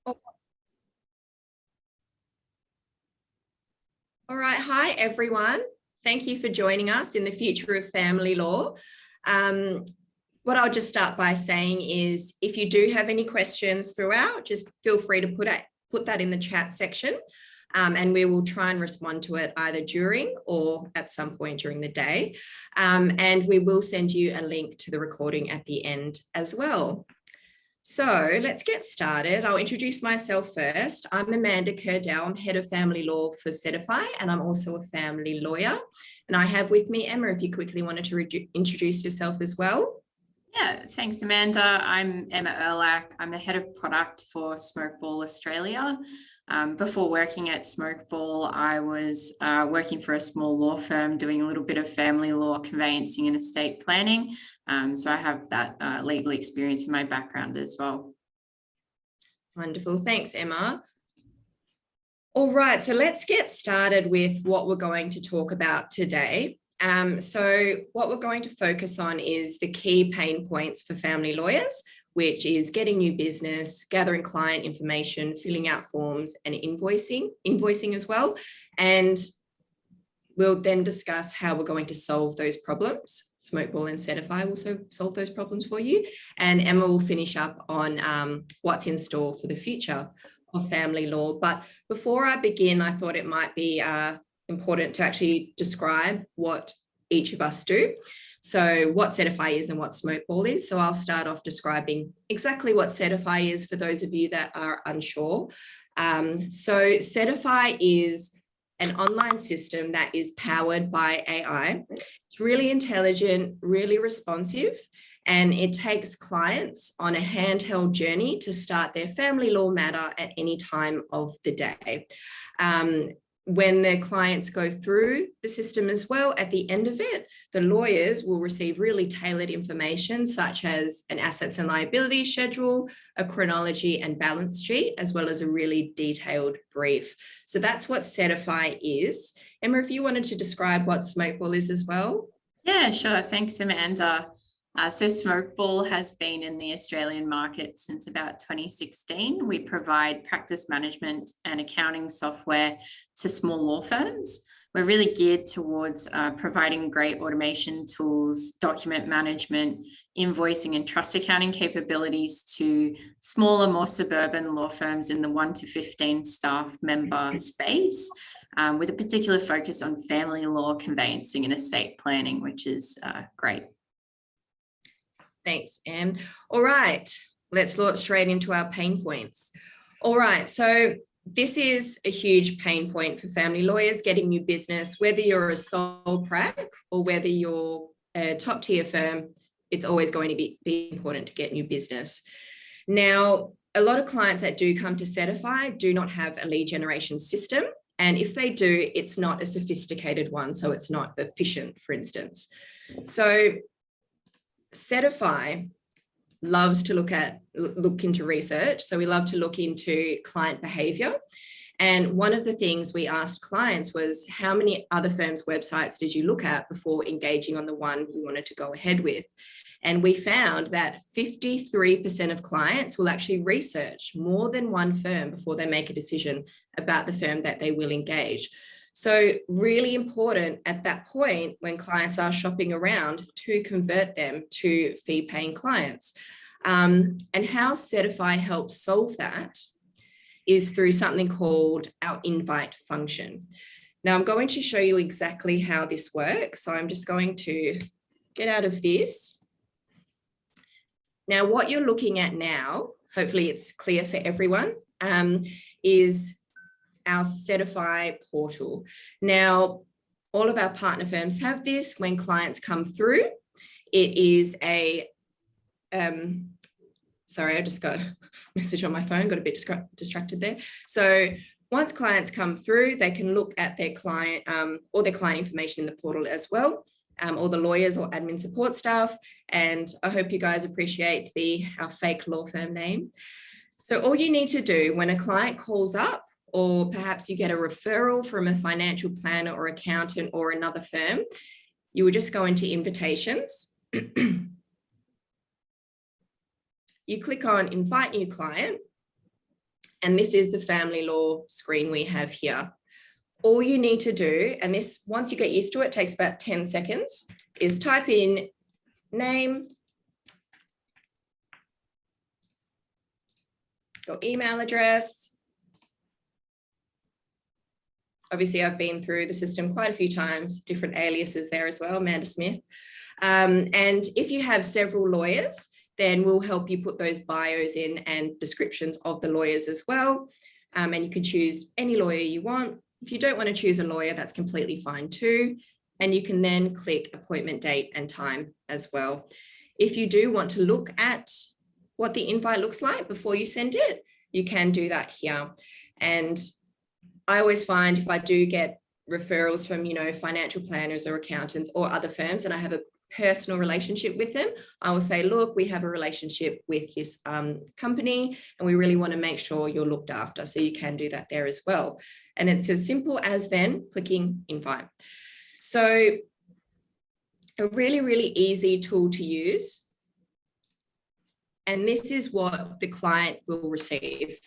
All right. Hi, everyone. Thank you for joining us in the Future of Family Law. What I'll just start by saying is if you do have any questions throughout, just feel free to put that in the chat section, and we will try and respond to it either during or at some point during the day. And we will send you a link to the recording at the end as well. So let's get started. I'll introduce myself first. I'm Amanda Kerdell. I'm Head of Family Law for Settify, and I'm also a family lawyer. And I have with me Emma, if you quickly wanted to introduce yourself as well. Yeah, thanks, Amanda. I'm Emma Erlach. I'm the Head of Product for Smokeball Australia. Before working at Smokeball, I was working for a small law firm doing a little bit of family law, conveyancing and estate planning. So I have that legal experience in my background as well. Wonderful. Thanks, Emma. All right, so let's get started with what we're going to talk about today. So what we're going to focus on is the key pain points for family lawyers, which is getting new business, gathering client information, filling out forms, and invoicing as well. And we'll then discuss how we're going to solve those problems. Smokeball and Settify will also solve those problems for you. And Emma will finish up on what's in store for the future of family law. But before I begin, I thought it might be important to actually describe what each of us do. So what Settify is and what Smokeball is. So I'll start off describing exactly what Settify is for those of you that are unsure. So Settify is an online system that is powered by AI. It's really intelligent, really responsive, and it takes clients on a handheld journey to start their family law matter at any time of the day. When the clients go through the system as well, at the end of it, the lawyers will receive really tailored information such as an assets and liability schedule, a chronology and balance sheet, as well as a really detailed brief. So that's what Settify is. Emma, if you wanted to describe what Smokeball is as well. Yeah, sure. Thanks, Amanda. So Smokeball has been in the Australian market since about 2016. We provide practice management and accounting software to small law firms. We're really geared towards providing great automation tools, document management, invoicing and trust accounting capabilities to smaller, more suburban law firms in the 1 to 15 staff member space, with a particular focus on family law, conveyancing and estate planning, which is great. Thanks, Em. All right, let's launch straight into our pain points. All right, so this is a huge pain point for family lawyers getting new business, whether you're a sole prac or whether you're a top tier firm, it's always going to be important to get new business. Now, a lot of clients that do come to Settify do not have a lead generation system. And if they do, it's not a sophisticated one, so it's not efficient, for instance. So Settify loves to look into research. So we love to look into client behavior. And one of the things we asked clients was, how many other firms' websites did you look at before engaging on the one you wanted to go ahead with? And we found that 53% of clients will actually research more than one firm before they make a decision about the firm that they will engage. So really important at that point when clients are shopping around to convert them to fee-paying clients. And how Settify helps solve that is through something called our invite function. Now I'm going to show you exactly how this works. So I'm just going to get out of this. Now what you're looking at now, hopefully it's clear for everyone, is our Settify portal. Now, all of our partner firms have this. When clients come through, it is a, sorry, I just got a message on my phone, got a bit distracted there. So once clients come through, they can look at their client, or their client information in the portal as well, or the lawyers or admin support staff. And I hope you guys appreciate our fake law firm name. So all you need to do when a client calls up, or perhaps you get a referral from a financial planner or accountant or another firm, you would just go into invitations. You click on invite new client, And this is the family law screen we have here. All you need to do, and this, once you get used to it, takes about 10 seconds, is type in name, your email address. Obviously, I've been through the system quite a few times, different aliases there as well, Amanda Smith. And if you have several lawyers, then we'll help you put those bios in and descriptions of the lawyers as well. And you can choose any lawyer you want. If you don't want to choose a lawyer, that's completely fine too. And you can then click appointment date and time as well. If you do want to look at what the invite looks like before you send it, you can do that here. And I always find if I do get referrals from, financial planners or accountants or other firms, and I have a personal relationship with them, I will say, look, we have a relationship with this company and we really want to make sure you're looked after. So you can do that there as well. And it's as simple as then clicking invite. So a really, really easy tool to use. And this is what the client will receive.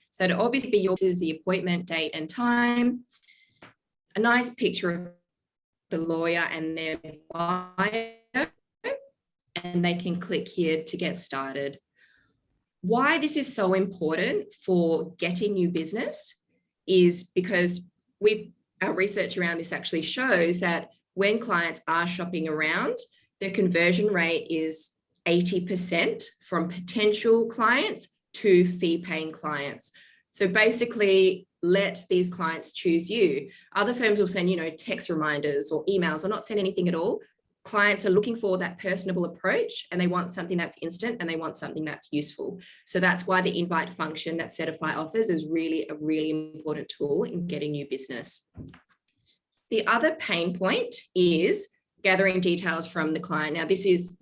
So to obviously be yours is the appointment date and time, a nice picture of the lawyer and their bio, and they can click here to get started. Why this is so important for getting new business is because our research around this actually shows that when clients are shopping around, their conversion rate is 80% from potential clients to fee-paying clients. So basically, let these clients choose you. Other firms will send, text reminders or emails or not send anything at all. Clients are looking for that personable approach and they want something that's instant and they want something that's useful. So that's why the invite function that Settify offers is really a really important tool in getting new business. The other pain point is gathering details from the client. Now, this is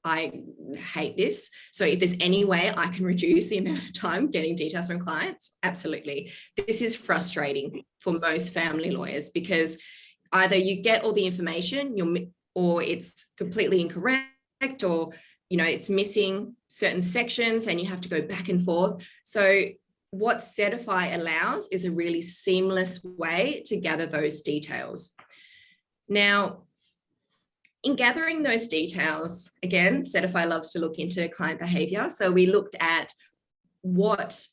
I hate this. So if there's any way I can reduce the amount of time getting details from clients, absolutely. This is frustrating for most family lawyers because either you get all the information or it's completely incorrect or, it's missing certain sections and you have to go back and forth. So what Settify allows is a really seamless way to gather those details. Now, in gathering those details, again, Settify loves to look into client behavior. So we looked at what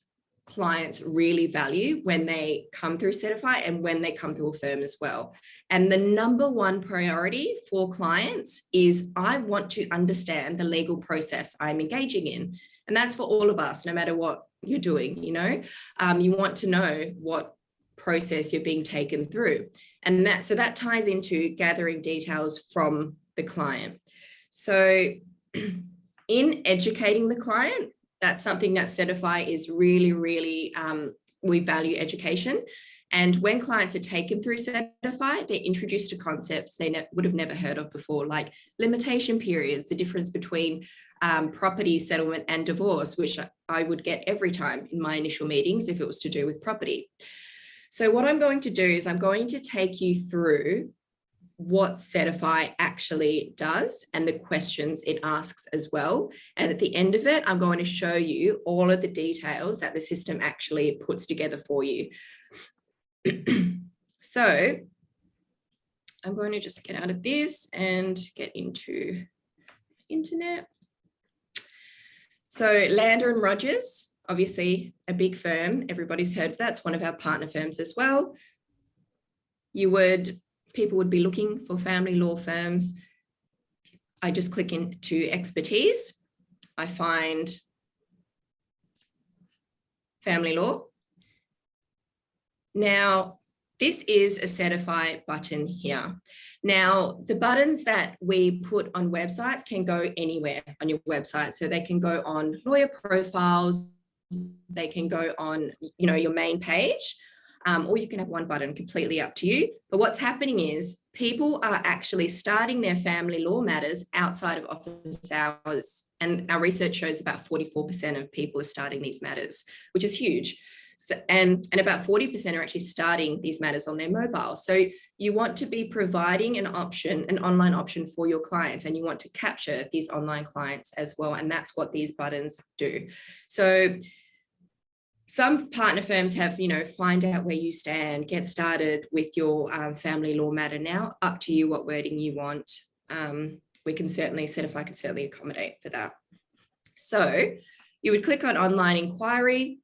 clients really value when they come through Settify and when they come through a firm as well. And the number one priority for clients is I want to understand the legal process I'm engaging in. And that's for all of us, no matter what you're doing, you want to know what process you're being taken through. And that ties into gathering details from the client. So in educating the client, that's something that Settify is really, really, we value education. And when clients are taken through Settify, they're introduced to concepts they would have never heard of before, like limitation periods, the difference between property settlement and divorce, which I would get every time in my initial meetings if it was to do with property. So what I'm going to do is I'm going to take you through what Settify actually does and the questions it asks as well. And at the end of it, I'm going to show you all of the details that the system actually puts together for you. So I'm going to just get out of this and get into internet. So Lander and Rogers, obviously a big firm, everybody's heard of that. It's one of our partner firms as well. People would be looking for family law firms. I just click into expertise. I find family law. Now, this is a Settify button here. Now, the buttons that we put on websites can go anywhere on your website. So they can go on lawyer profiles, they can go on, your main page, or you can have one button, completely up to you. But what's happening is people are actually starting their family law matters outside of office hours. And our research shows about 44% of people are starting these matters, which is huge. So, and about 40% are actually starting these matters on their mobile. So you want to be providing an option, an online option for your clients, and you want to capture these online clients as well. And that's what these buttons do. So some partner firms have, find out where you stand, get started with your family law matter. Now, up to you what wording you want. We can certainly, Settify can certainly accommodate for that. So you would click on online inquiry.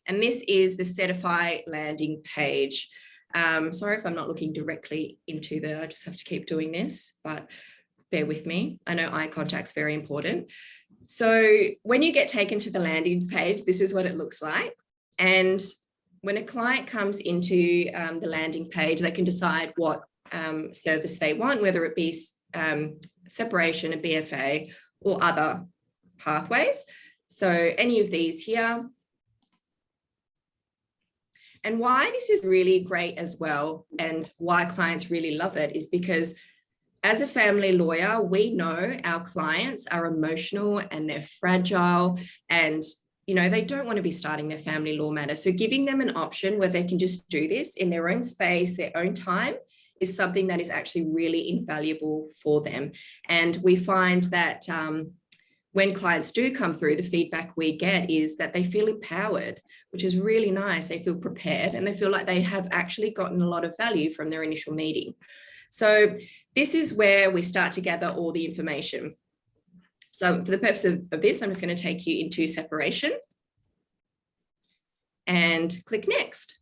And this is the Settify landing page. Sorry if I'm not looking directly into I just have to keep doing this, but bear with me. I know eye contact's very important. So when you get taken to the landing page, this is what it looks like. And when a client comes into the landing page, they can decide what service they want, whether it be separation, a BFA, or other pathways. So any of these here. And why this is really great as well, and why clients really love it, is because as a family lawyer, we know our clients are emotional and they're fragile, and they don't want to be starting their family law matter. So giving them an option where they can just do this in their own space, their own time, is something that is actually really invaluable for them. And we find that when clients do come through, the feedback we get is that they feel empowered, which is really nice. They feel prepared and they feel like they have actually gotten a lot of value from their initial meeting. So this is where we start to gather all the information. So for the purpose of this, I'm just going to take you into separation and click next.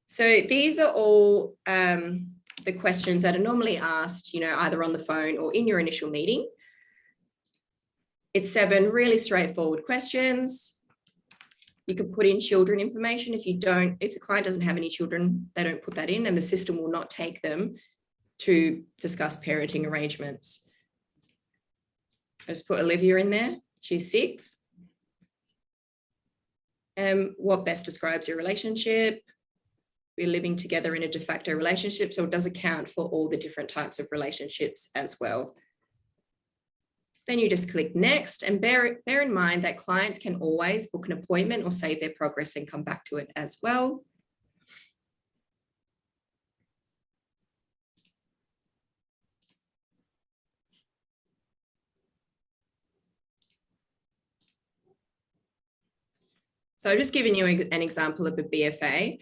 So these are all the questions that are normally asked, either on the phone or in your initial meeting. It's 7 really straightforward questions. You can put in children information. If the client doesn't have any children, they don't put that in, and the system will not take them to discuss parenting arrangements. I just put Olivia in there. She's 6. What best describes your relationship? We're living together in a de facto relationship, so it does account for all the different types of relationships as well. Then you just click next, and bear in mind that clients can always book an appointment or save their progress and come back to it as well. So I've just given you an example of a BFA.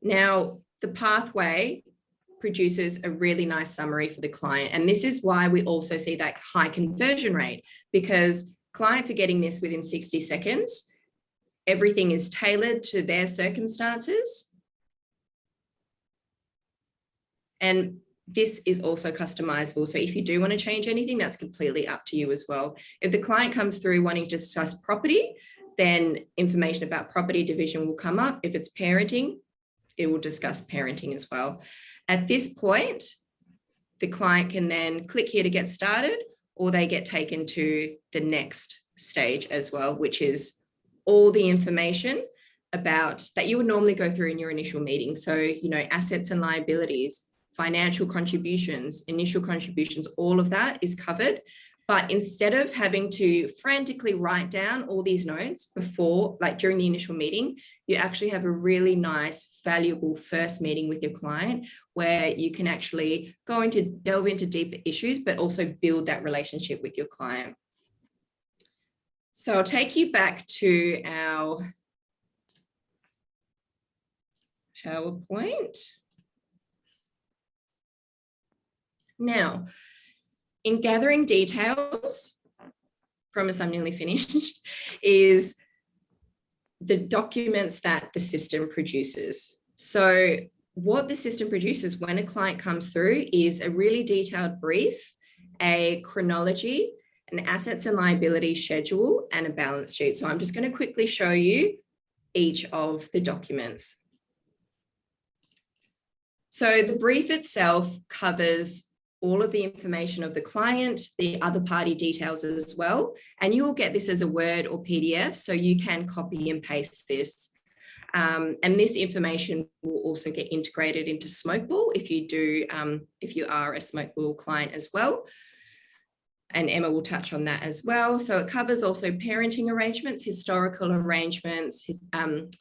Now, the pathway produces a really nice summary for the client. And this is why we also see that high conversion rate, because clients are getting this within 60 seconds. Everything is tailored to their circumstances. And this is also customizable. So if you do want to change anything, that's completely up to you as well. If the client comes through wanting to discuss property, then information about property division will come up. If it's parenting, it will discuss parenting as well. At this point, the client can then click here to get started, or they get taken to the next stage as well, which is all the information about that you would normally go through in your initial meeting. So, assets and liabilities, financial contributions, initial contributions, all of that is covered. But instead of having to frantically write down all these notes during the initial meeting, you actually have a really nice, valuable first meeting with your client where you can actually delve into deeper issues, but also build that relationship with your client. So I'll take you back to our PowerPoint. Now, in gathering details, promise I'm nearly finished, is the documents that the system produces. So what the system produces when a client comes through is a really detailed brief, a chronology, an assets and liabilities schedule, and a balance sheet. So I'm just going to quickly show you each of the documents. So the brief itself covers all of the information of the client, the other party details as well. And you will get this as a Word or PDF, so you can copy and paste this. And this information will also get integrated into Smokeball if you are a Smokeball client as well. and Emma will touch on that as well. So it covers also parenting arrangements, historical arrangements,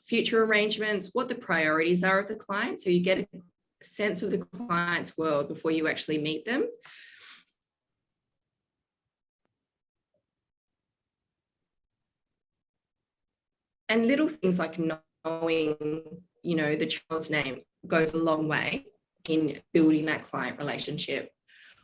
future arrangements, what the priorities are of the client. So you get a sense of the client's world before you actually meet them. And little things like knowing, you know, the child's name goes a long way in building that client relationship.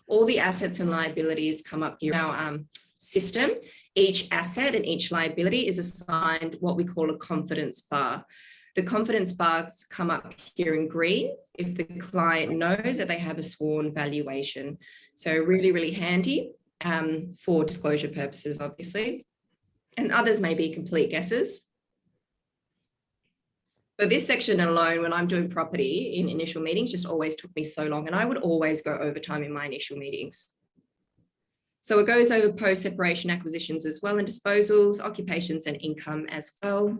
All the assets and liabilities come up here in our system. Each asset and each liability is assigned what we call a confidence bar. The confidence bars come up here in green if the client knows that they have a sworn valuation. So really, really handy for disclosure purposes, obviously. And others may be complete guesses. But this section alone, when I'm doing property in initial meetings, just always took me so long, and I would always go overtime in my initial meetings. So it goes over post-separation acquisitions as well, and disposals, occupations and income as well,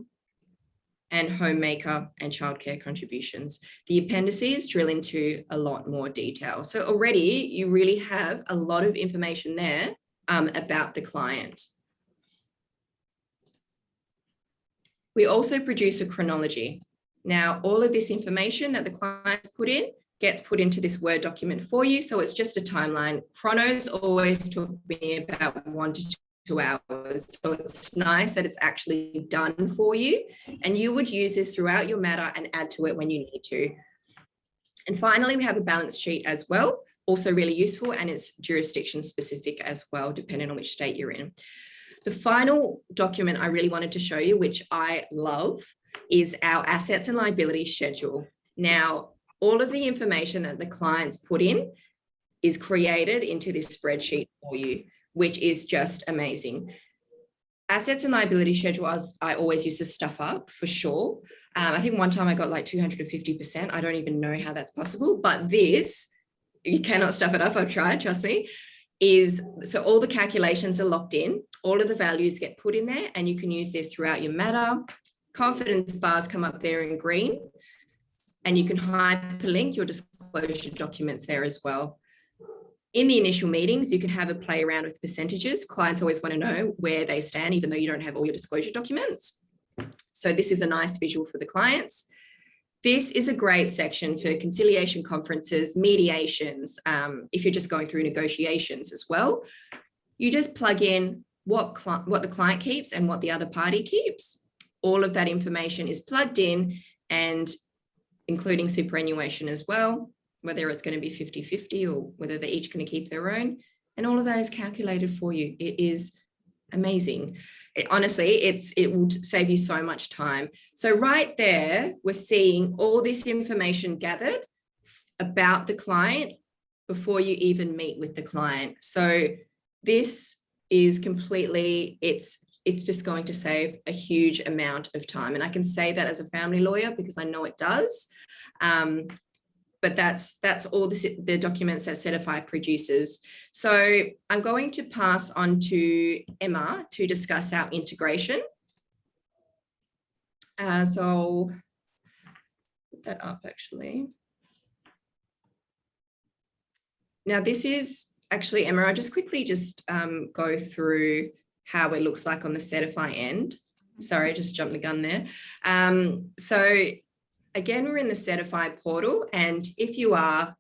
and homemaker and childcare contributions. The appendices drill into a lot more detail. So already you really have a lot of information there about the client. We also produce a chronology. Now, all of this information that the clients put in gets put into this Word document for you. So it's just a timeline. Chronos always took me about 1 to 2 hours. So it's nice that it's actually done for you. And you would use this throughout your matter and add to it when you need to. And finally, we have a balance sheet as well. Also really useful, and it's jurisdiction specific as well, depending on which state you're in. The final document I really wanted to show you, which I love, is our assets and liability schedule. Now, all of the information that the clients put in is created into this spreadsheet for you, which is just amazing. Assets and liability schedule, I always used to stuff up for sure. I think one time I got like 250%. I don't even know how that's possible, but this, you cannot stuff it up. I've tried, trust me. So all the calculations are locked in, all of the values get put in there, and you can use this throughout your matter. Confidence bars come up there in green, and you can hyperlink your disclosure documents there as well. In the initial meetings, you can have a play around with percentages. Clients always want to know where they stand, even though you don't have all your disclosure documents. So this is a nice visual for the clients. This is a great section for conciliation conferences, mediations, if you're just going through negotiations as well. You just plug in what the client keeps and what the other party keeps. All of that information is plugged in, and including superannuation as well, whether it's going to be 50-50 or whether they're each going to keep their own. And all of that is calculated for you. It is amazing. Honestly, it will save you so much time. So right there, we're seeing all this information gathered about the client before you even meet with the client. So this is completely, it's just going to save a huge amount of time. And I can say that as a family lawyer because I know it does. But that's all the documents that Settify produces. So I'm going to pass on to Emma to discuss our integration. So I'll put that up actually. Now this is actually, Emma, I'll just quickly go through how it looks like on the Settify end. Sorry, I just jumped the gun there. So again, we're in the Settify portal, and if you are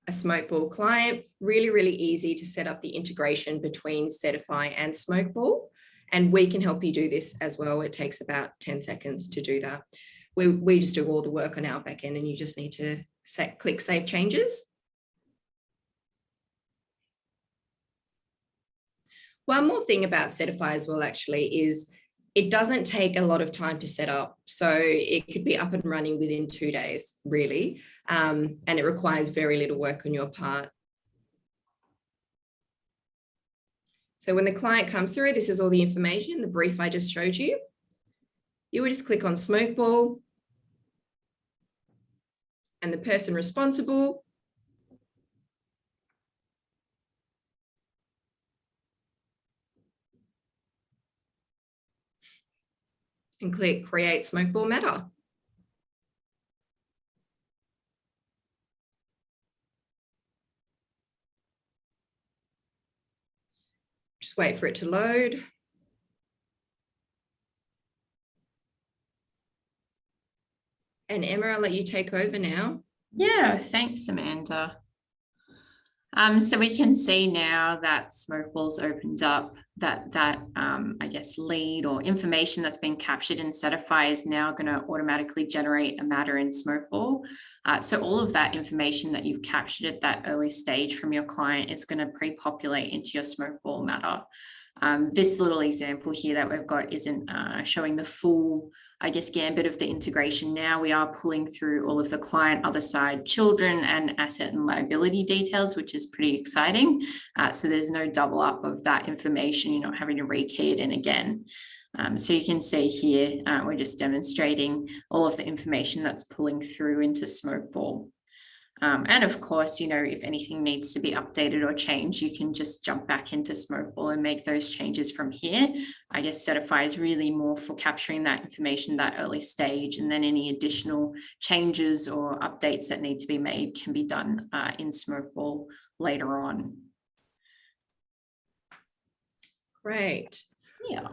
a Smokeball client, really, really easy to set up the integration between Settify and Smokeball, and we can help you do this as well. It takes about 10 seconds to do that. We just do all the work on our back end, and you just need to click Save Changes. One more thing about Settify as well actually is it doesn't take a lot of time to set up. So it could be up and running within 2 days, really. And it requires very little work on your part. So when the client comes through, this is all the information, the brief I just showed you. You would just click on Smokeball and the person responsible. And click Create Smokeball Matter. Just wait for it to load. And Emma, I'll let you take over now. Yeah, thanks, Amanda. So we can see now that Smokeball's opened up that I guess lead or information that's been captured in Settify is now going to automatically generate a matter in Smokeball. So all of that information that you've captured at that early stage from your client is going to pre-populate into your Smokeball matter. This little example here that we've got isn't showing the full, I guess, gambit of the integration. Now we are pulling through all of the client other side children and asset and liability details, which is pretty exciting. So there's no double up of that information. You're not having to rekey it in again. So you can see here, we're just demonstrating all of the information that's pulling through into Smokeball. And of course, if anything needs to be updated or changed, you can just jump back into Smokeball and make those changes from here. I guess Settify is really more for capturing that information that early stage, and then any additional changes or updates that need to be made can be done in Smokeball later on. Great. Yeah.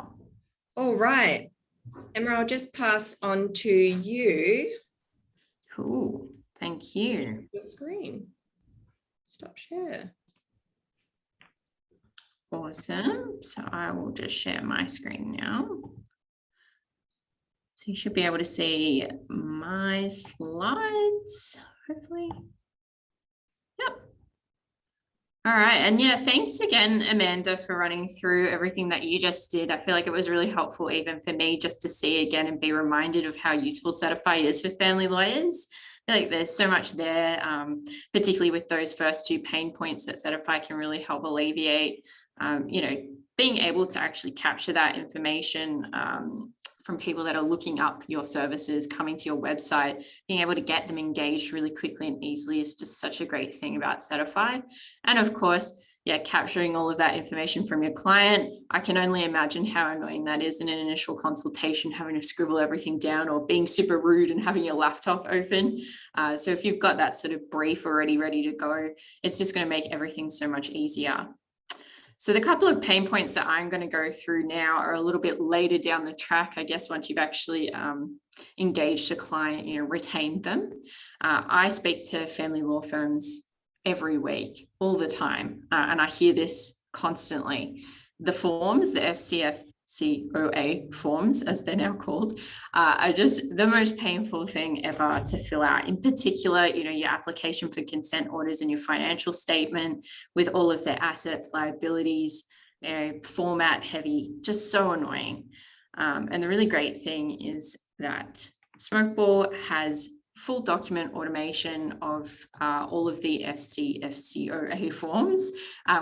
All right. Emma, I'll just pass on to you. Cool. Thank you. Your screen. Stop share. Awesome. So I will just share my screen now. So you should be able to see my slides, hopefully. Yep. All right. And yeah, thanks again, Amanda, for running through everything that you just did. I feel like it was really helpful even for me just to see again and be reminded of how useful Settify is for family lawyers. I feel like there's so much there, particularly with those first two pain points that Settify can really help alleviate. Being able to actually capture that information from people that are looking up your services, coming to your website, being able to get them engaged really quickly and easily is just such a great thing about Settify. And of course, capturing all of that information from your client. I can only imagine how annoying that is in an initial consultation, having to scribble everything down or being super rude and having your laptop open. So if you've got that sort of brief already ready to go, it's just going to make everything so much easier. So the couple of pain points that I'm going to go through now are a little bit later down the track, I guess, once you've actually engaged a client, retained them. I speak to family law firms every week, all the time. And I hear this constantly. The forms, the FCFCOA forms, as they're now called, are just the most painful thing ever to fill out. In particular, your application for consent orders and your financial statement with all of their assets, liabilities, format heavy, just so annoying. And the really great thing is that Smokeball has full document automation of all of the FCFCOA forms.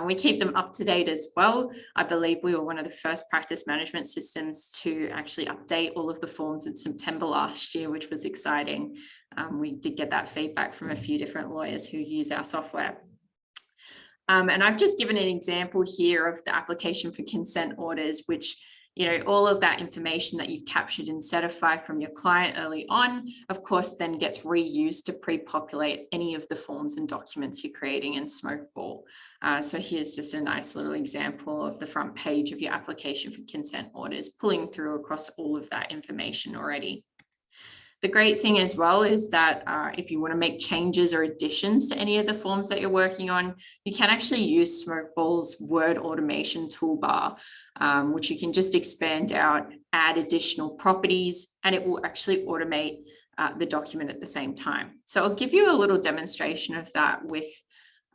We keep them up to date as well. I believe we were one of the first practice management systems to actually update all of the forms in September last year, which was exciting. We did get that feedback from a few different lawyers who use our software. And I've just given an example here of the application for consent orders, which all of that information that you've captured in Settify from your client early on, of course, then gets reused to pre-populate any of the forms and documents you're creating in Smokeball. So here's just a nice little example of the front page of your application for consent orders, pulling through across all of that information already. The great thing as well is that if you want to make changes or additions to any of the forms that you're working on, you can actually use Smokeball's word automation toolbar, which you can just expand out, add additional properties, and it will actually automate the document at the same time. So I'll give you a little demonstration of that with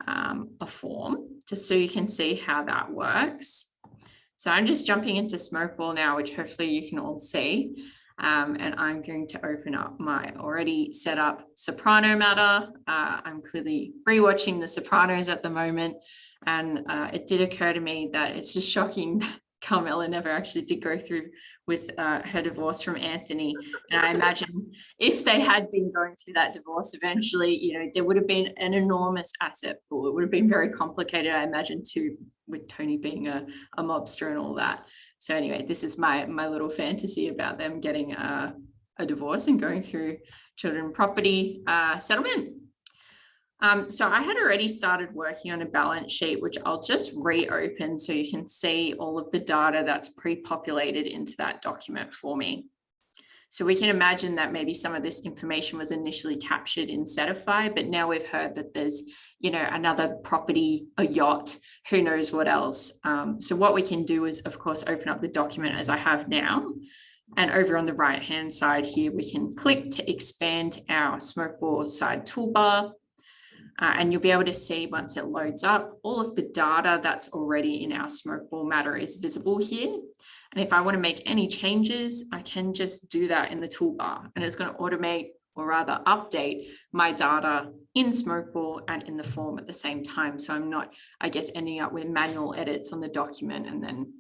a form, just so you can see how that works. So I'm just jumping into Smokeball now, which hopefully you can all see. And I'm going to open up my already set up Soprano matter. I'm clearly rewatching The Sopranos at the moment. And it did occur to me that it's just shocking that Carmela never actually did go through with her divorce from Anthony. And I imagine if they had been going through that divorce eventually, there would have been an enormous asset pool. It would have been very complicated, I imagine, too, with Tony being a mobster and all that. So anyway, this is my little fantasy about them getting a divorce and going through children property settlement. So I had already started working on a balance sheet, which I'll just reopen so you can see all of the data that's pre-populated into that document for me. So we can imagine that maybe some of this information was initially captured in Settify, but now we've heard that there's, another property, a yacht, who knows what else. So what we can do is, of course, open up the document as I have now. And over on the right-hand side here, we can click to expand our Smokeball side toolbar. And you'll be able to see once it loads up, all of the data that's already in our Smokeball matter is visible here. And if I want to make any changes, I can just do that in the toolbar, and it's going to automate, or rather update, my data in Smokeball and in the form at the same time. So I'm not, ending up with manual edits on the document and then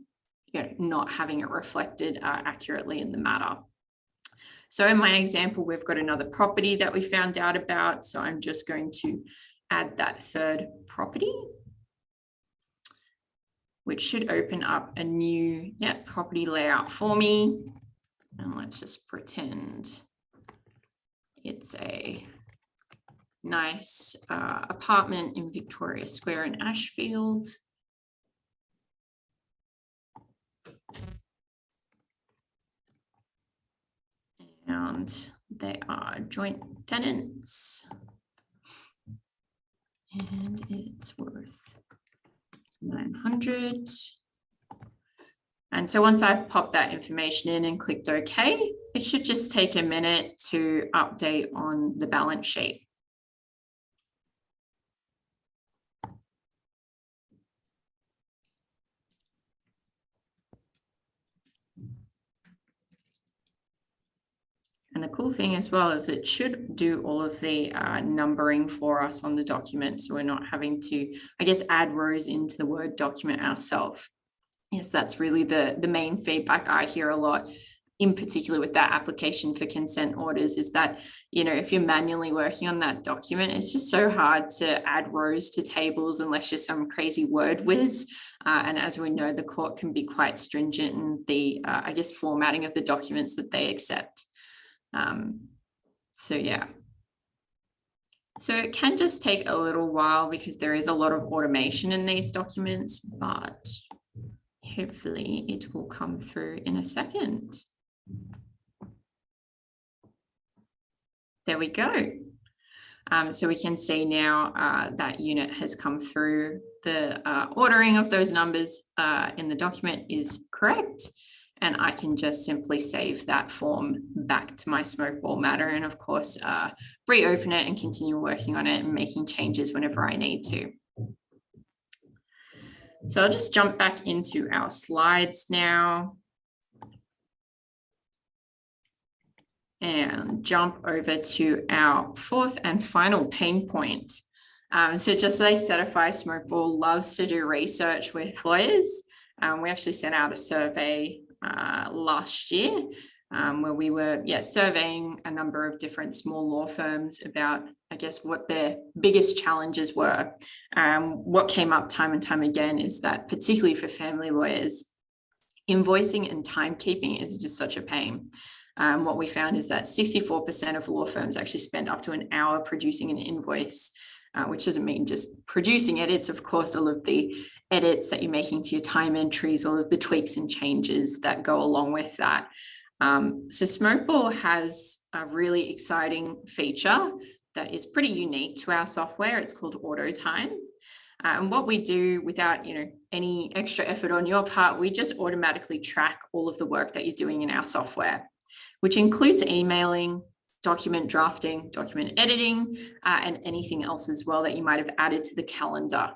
not having it reflected accurately in the matter. So in my example, we've got another property that we found out about. So I'm just going to add that third property, which should open up a new property layout for me. And let's just pretend it's a nice apartment in Victoria Square in Ashfield. And they are joint tenants. And it's worth 900. And so once I've popped that information in and clicked OK, it should just take a minute to update on the balance sheet. And the cool thing as well is it should do all of the numbering for us on the document. So we're not having to, add rows into the Word document ourselves. Yes, that's really the main feedback I hear a lot, in particular with that application for consent orders, is that, if you're manually working on that document, it's just so hard to add rows to tables unless you're some crazy word whiz. And as we know, the court can be quite stringent in the, formatting of the documents that they accept. So it can just take a little while because there is a lot of automation in these documents, but hopefully it will come through in a second. There we go. So we can see now that unit has come through. The ordering of those numbers in the document is correct. And I can just simply save that form back to my Smokeball matter and, of course, reopen it and continue working on it and making changes whenever I need to. So I'll just jump back into our slides now and jump over to our fourth and final pain point. So just like Settify, Smokeball loves to do research with lawyers. We actually sent out a survey last year where we were surveying a number of different small law firms about what their biggest challenges were. What came up time and time again is that, particularly for family lawyers, invoicing and timekeeping is just such a pain. What we found is that 64% of law firms actually spend up to an hour producing an invoice, which doesn't mean just producing it. It's, of course, all of the edits that you're making to your time entries, all of the tweaks and changes that go along with that. So Smokeball has a really exciting feature that is pretty unique to our software. It's called auto time. And what we do without any extra effort on your part, we just automatically track all of the work that you're doing in our software, which includes emailing, document drafting, document editing, and anything else as well that you might have added to the calendar.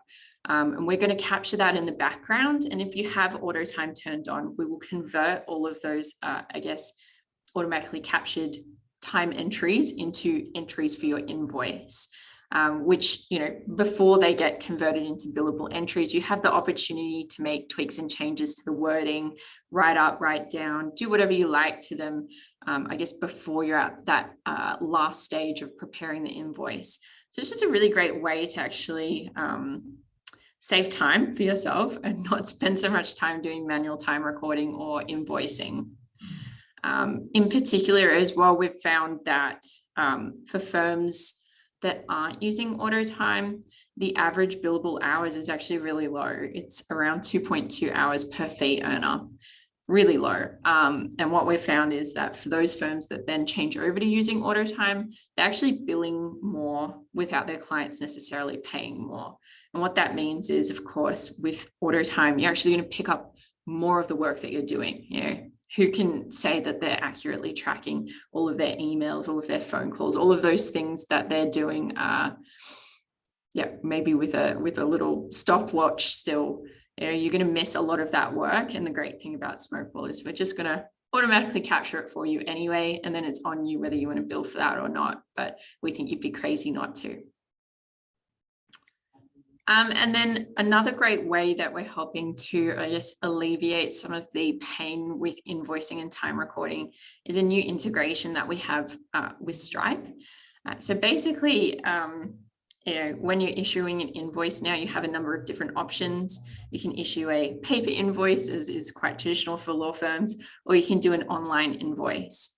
And we're going to capture that in the background. And if you have auto time turned on, we will convert all of those, automatically captured time entries into entries for your invoice, which, before they get converted into billable entries, you have the opportunity to make tweaks and changes to the wording, write up, write down, do whatever you like to them, before you're at that last stage of preparing the invoice. So it's just a really great way to actually save time for yourself and not spend so much time doing manual time recording or invoicing. In particular as well, we've found that for firms that aren't using auto time, the average billable hours is actually really low. It's around 2.2 hours per fee earner, really low. And what we've found is that for those firms that then change over to using auto time, they're actually billing more without their clients necessarily paying more. And what that means is, of course, with auto time, you're actually going to pick up more of the work that you're doing. You know, who can say that they're accurately tracking all of their emails, all of their phone calls, all of those things that they're doing, maybe with a little stopwatch still. You know, you're going to miss a lot of that work. And the great thing about Smokeball is we're just going to automatically capture it for you anyway, and then it's on you whether you want to bill for that or not. But we think you'd be crazy not to. And then another great way that we're helping to, I guess, alleviate some of the pain with invoicing and time recording is a new integration that we have with Stripe. So basically, you know, when you're issuing an invoice now, you have a number of different options. You can issue a paper invoice, as is quite traditional for law firms, or you can do an online invoice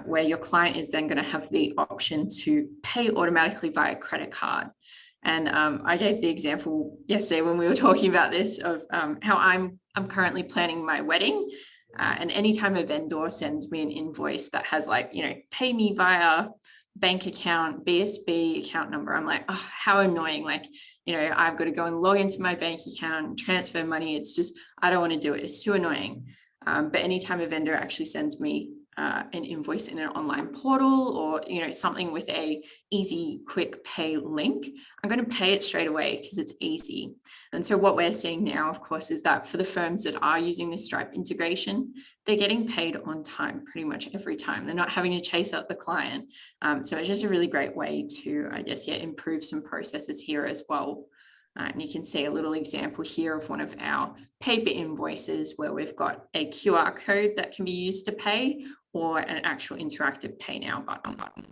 where your client is then going to have the option to pay automatically via credit card. And I gave the example yesterday when we were talking about this of how I'm currently planning my wedding. And anytime a vendor sends me an invoice that has, like, you know, pay me via bank account, BSB account number, I'm like, oh, how annoying. Like, you know, I've got to go and log into my bank account, transfer money. It's just, I don't want to do it. It's too annoying. But anytime a vendor actually sends me an invoice in an online portal, or, you know, something with a easy, quick pay link, I'm going to pay it straight away because it's easy. And so what we're seeing now, of course, is that for the firms that are using this Stripe integration, they're getting paid on time pretty much every time. They're not having to chase up the client. So it's just a really great way to, I guess, improve some processes here as well. And you can see a little example here of one of our paper invoices where we've got a QR code that can be used to pay, or an actual interactive pay now button.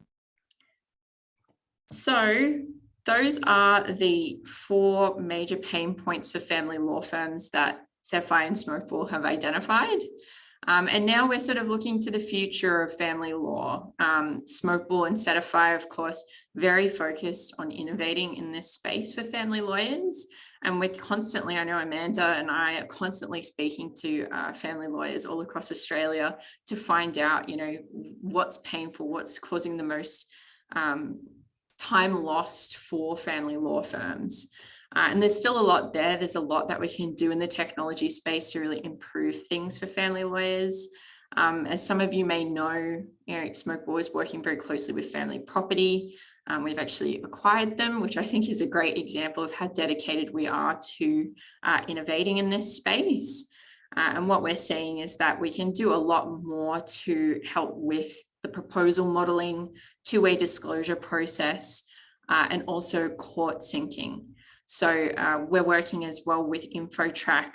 So those are the 4 major pain points for family law firms that Settify and Smokeball have identified. And now we're sort of looking to the future of family law. Smokeball and Settify, of course, very focused on innovating in this space for family lawyers. And we're constantly, I know Amanda and I are constantly speaking to family lawyers all across Australia to find out, you know, what's painful, what's causing the most time lost for family law firms. And there's still a lot there. There's a lot that we can do in the technology space to really improve things for family lawyers. As some of you may know, Smokeball is working very closely with family property. We've actually acquired them, which I think is a great example of how dedicated we are to innovating in this space. And what we're seeing is that we can do a lot more to help with the proposal modeling, two-way disclosure process, and also court syncing. So we're working as well with InfoTrack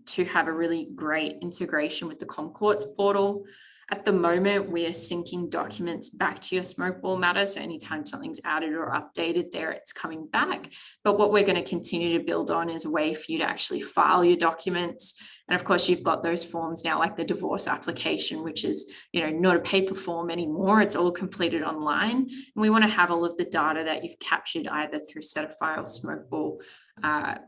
to have a really great integration with the ComCourts portal. At the moment, we are syncing documents back to your Smokeball matter. So anytime something's added or updated there, it's coming back. But what we're going to continue to build on is a way for you to actually file your documents. And of course, you've got those forms now, like the divorce application, which is, not a paper form anymore. It's all completed online. And we want to have all of the data that you've captured either through Settify or Smokeball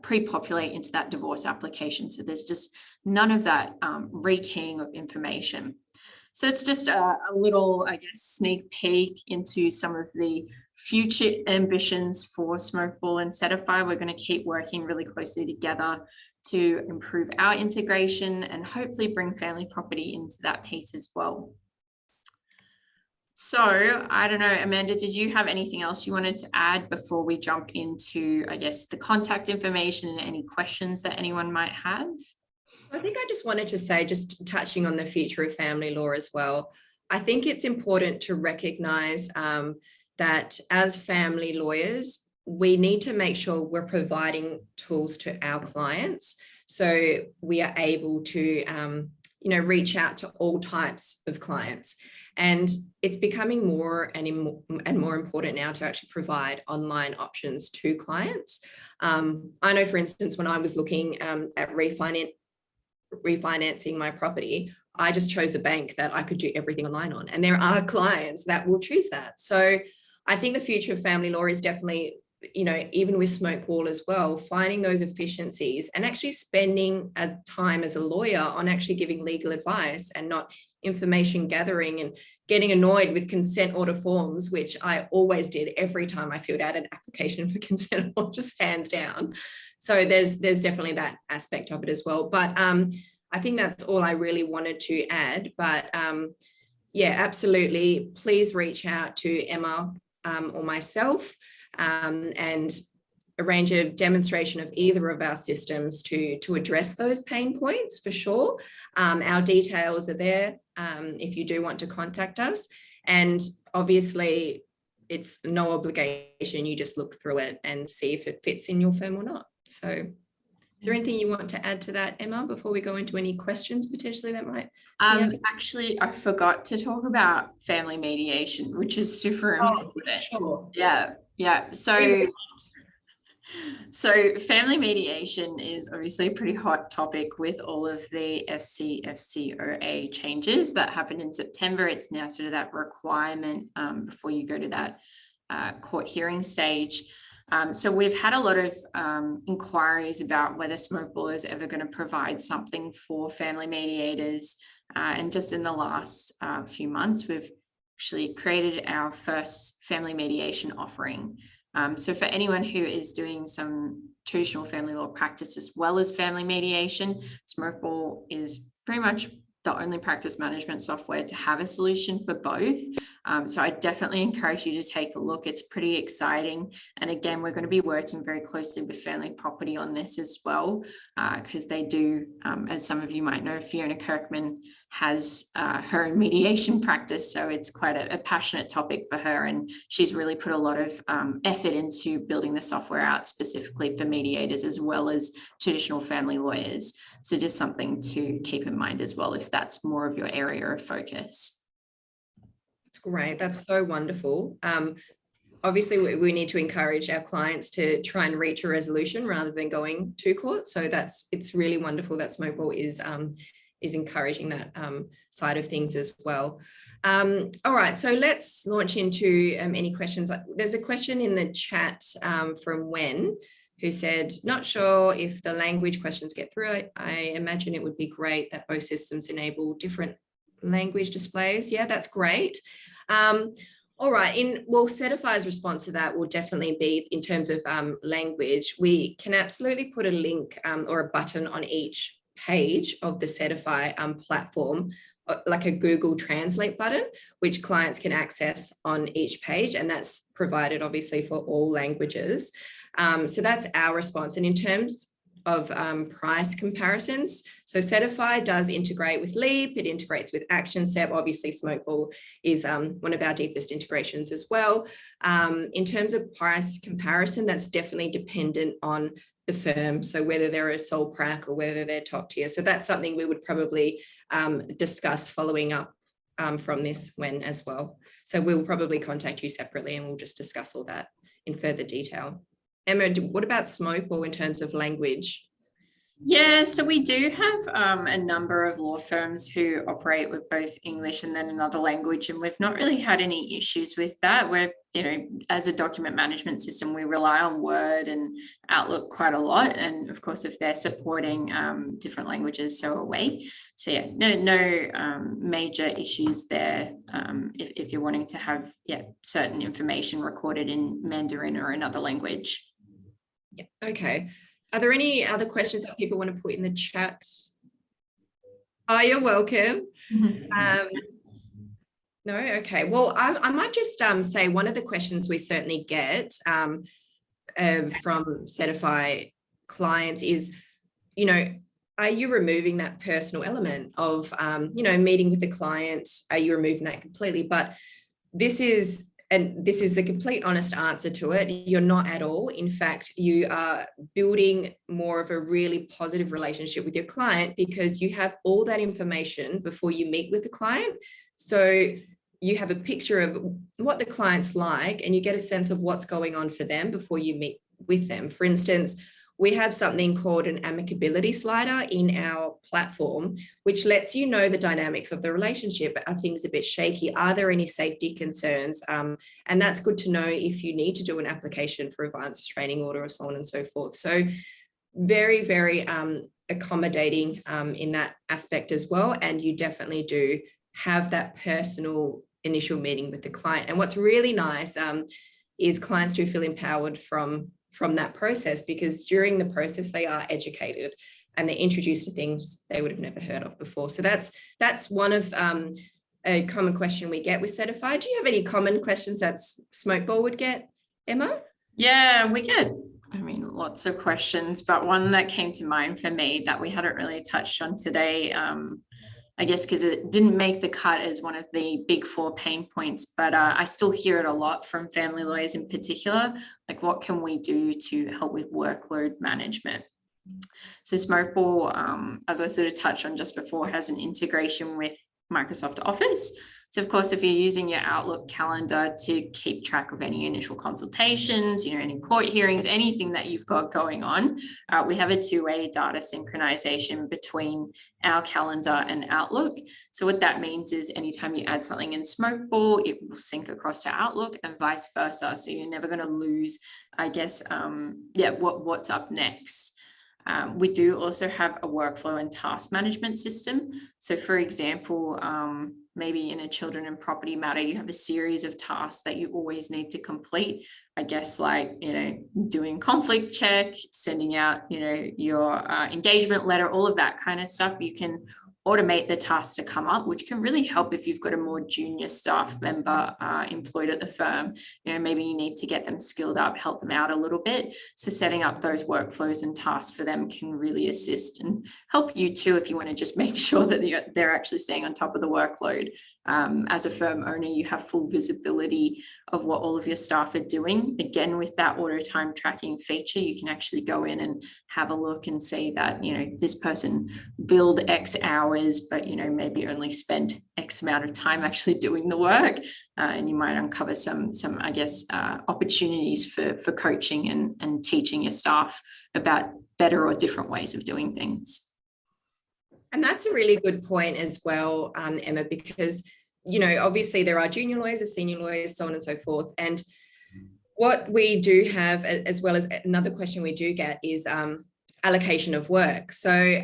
pre-populate into that divorce application. So there's just none of that rekeying of information. So it's just a little, I guess, sneak peek into some of the future ambitions for Smokeball and Settify. We're going to keep working really closely together to improve our integration and hopefully bring family property into that piece as well. So I don't know, Amanda, did you have anything else you wanted to add before we jump into, I guess, the contact information and any questions that anyone might have? I think I just wanted to say, just touching on the future of family law as well, I think it's important to recognise that as family lawyers, we need to make sure we're providing tools to our clients so we are able to, reach out to all types of clients. And it's becoming more and more important now to actually provide online options to clients. I know, for instance, when I was looking at refinancing my property, I just chose the bank that I could do everything online on. And there are clients that will choose that. So I think the future of family law is definitely, you know, even with Smokeball as well, finding those efficiencies and actually spending a time as a lawyer on actually giving legal advice and not information gathering and getting annoyed with consent order forms, which I always did every time I filled out an application for consent order, just hands down. So there's definitely that aspect of it as well. But I think that's all I really wanted to add. But yeah, absolutely. Please reach out to Emma or myself and arrange a demonstration of either of our systems to address those pain points for sure. Our details are there if you do want to contact us. And obviously, it's no obligation. You just look through it and see if it fits in your firm or not. So is there anything you want to add to that, Emma, before we go into any questions potentially that might? Actually, I forgot to talk about family mediation, which is super important. Sure. Yeah. So family mediation is obviously a pretty hot topic with all of the FCOA changes that happened in September. It's now sort of that requirement before you go to that court hearing stage. So we've had a lot of inquiries about whether Smokeball is ever going to provide something for family mediators. And just in the last few months, we've actually created our first family mediation offering. So for anyone who is doing some traditional family law practice as well as family mediation, Smokeball is pretty much the only practice management software to have a solution for both. So I definitely encourage you to take a look. It's pretty exciting. And again, we're going to be working very closely with Family Property on this as well, because they do, as some of you might know, Fiona Kirkman has her own mediation practice. So it's quite a passionate topic for her. And she's really put a lot of effort into building the software out specifically for mediators as well as traditional family lawyers. So just something to keep in mind as well, if that's more of your area of focus. That's great. That's so wonderful. Obviously, we need to encourage our clients to try and reach a resolution rather than going to court. So it's really wonderful that Smokeball is encouraging that side of things as well. All right, so let's launch into any questions. There's a question in the chat from Wen, who said, not sure if the language questions get through. I imagine it would be great that both systems enable different language displays. Yeah, that's great. All right, Settify's response to that will definitely be in terms of language. We can absolutely put a link or a button on each page of the Settify platform, like a Google Translate button, which clients can access on each page, and that's provided obviously for all languages. So that's our response. And in terms of price comparisons, so Settify does integrate with Leap, it integrates with ActionStep. Obviously, Smokeball is one of our deepest integrations as well. In terms of price comparison, that's definitely dependent on the firm, so whether they're a sole prac or whether they're top tier. So that's something we would probably discuss following up from this when as well. So we'll probably contact you separately and we'll just discuss all that in further detail. Emma, what about Smokeball in terms of language? Yeah, so we do have a number of law firms who operate with both English and then another language, and we've not really had any issues with that. We're, as a document management system, we rely on Word and Outlook quite a lot, and of course, if they're supporting different languages, so are we. So yeah, no major issues there. If you're wanting to have certain information recorded in Mandarin or another language. Yeah. Okay. Are there any other questions that people want to put in the chat? Oh, you're welcome. No, okay. Well, I might just say one of the questions we certainly get from Settify clients is, are you removing that personal element of, meeting with the client? Are you removing that completely? But this is the complete honest answer to it. You're not at all. In fact, you are building more of a really positive relationship with your client because you have all that information before you meet with the client. So you have a picture of what the client's like and you get a sense of what's going on for them before you meet with them. For instance, we have something called an amicability slider in our platform, which lets you know the dynamics of the relationship. Are things a bit shaky? Are there any safety concerns? And that's good to know if you need to do an application for advanced restraining order or so on and so forth. So very, very accommodating in that aspect as well. And you definitely do have that personal initial meeting with the client. And what's really nice is clients do feel empowered from that process, because during the process they are educated and they're introduced to things they would have never heard of before. So that's one of a common question we get with Settify. Do you have any common questions that Smokeball would get, Emma? Yeah, we get, lots of questions, but one that came to mind for me that we hadn't really touched on today, I guess because it didn't make the cut as one of the big 4 pain points, but I still hear it a lot from family lawyers in particular, like what can we do to help with workload management? So Smokeball, as I sort of touched on just before, has an integration with Microsoft Office. So of course, if you're using your Outlook calendar to keep track of any initial consultations, any court hearings, anything that you've got going on, we have a 2-way data synchronization between our calendar and Outlook. So what that means is anytime you add something in Smokeball, it will sync across to Outlook and vice versa. So you're never going to lose, I guess, what's up next. We do also have a workflow and task management system. So for example, maybe in a children and property matter, you have a series of tasks that you always need to complete. I guess like, doing conflict check, sending out, your engagement letter, all of that kind of stuff. You can automate the tasks to come up, which can really help if you've got a more junior staff member employed at the firm. Maybe you need to get them skilled up, help them out a little bit. So setting up those workflows and tasks for them can really assist and help you too, if you want to just make sure that they're actually staying on top of the workload. As a firm owner, you have full visibility of what all of your staff are doing. Again, with that auto time tracking feature, you can actually go in and have a look and see that, this person billed X hours, but, maybe only spent X amount of time actually doing the work. And you might uncover some I guess, opportunities for coaching and teaching your staff about better or different ways of doing things. And that's a really good point as well, Emma, because, obviously there are junior lawyers, there's senior lawyers, so on and so forth. And what we do have, as well as another question we do get, is allocation of work. So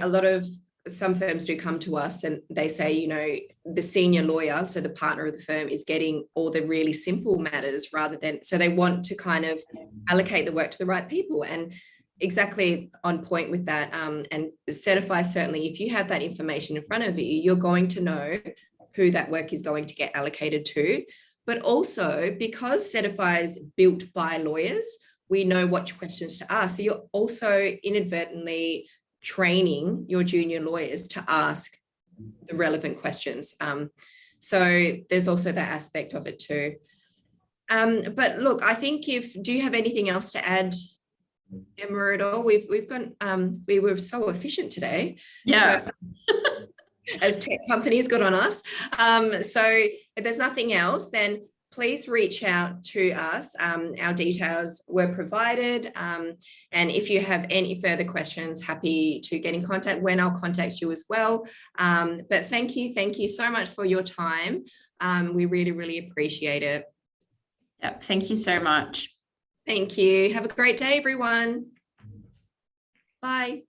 some firms do come to us and they say, the senior lawyer, so the partner of the firm, is getting all the really simple matters so they want to kind of allocate the work to the right people. And exactly on point with that. And Settify, certainly, if you have that information in front of you, you're going to know who that work is going to get allocated to. But also, because Settify is built by lawyers, we know what questions to ask. So you're also inadvertently training your junior lawyers to ask the relevant questions. So there's also that aspect of it too. But look, I think do you have anything else to add, Emma, at all? We've gone, we were so efficient today. Yeah. So, as tech companies got on us. So if there's nothing else, then please reach out to us. Our details were provided. And if you have any further questions, happy to get in contact. When I'll contact you as well. But thank you so much for your time. We really, really appreciate it. Yep. Thank you so much. Thank you. Have a great day, everyone. Bye.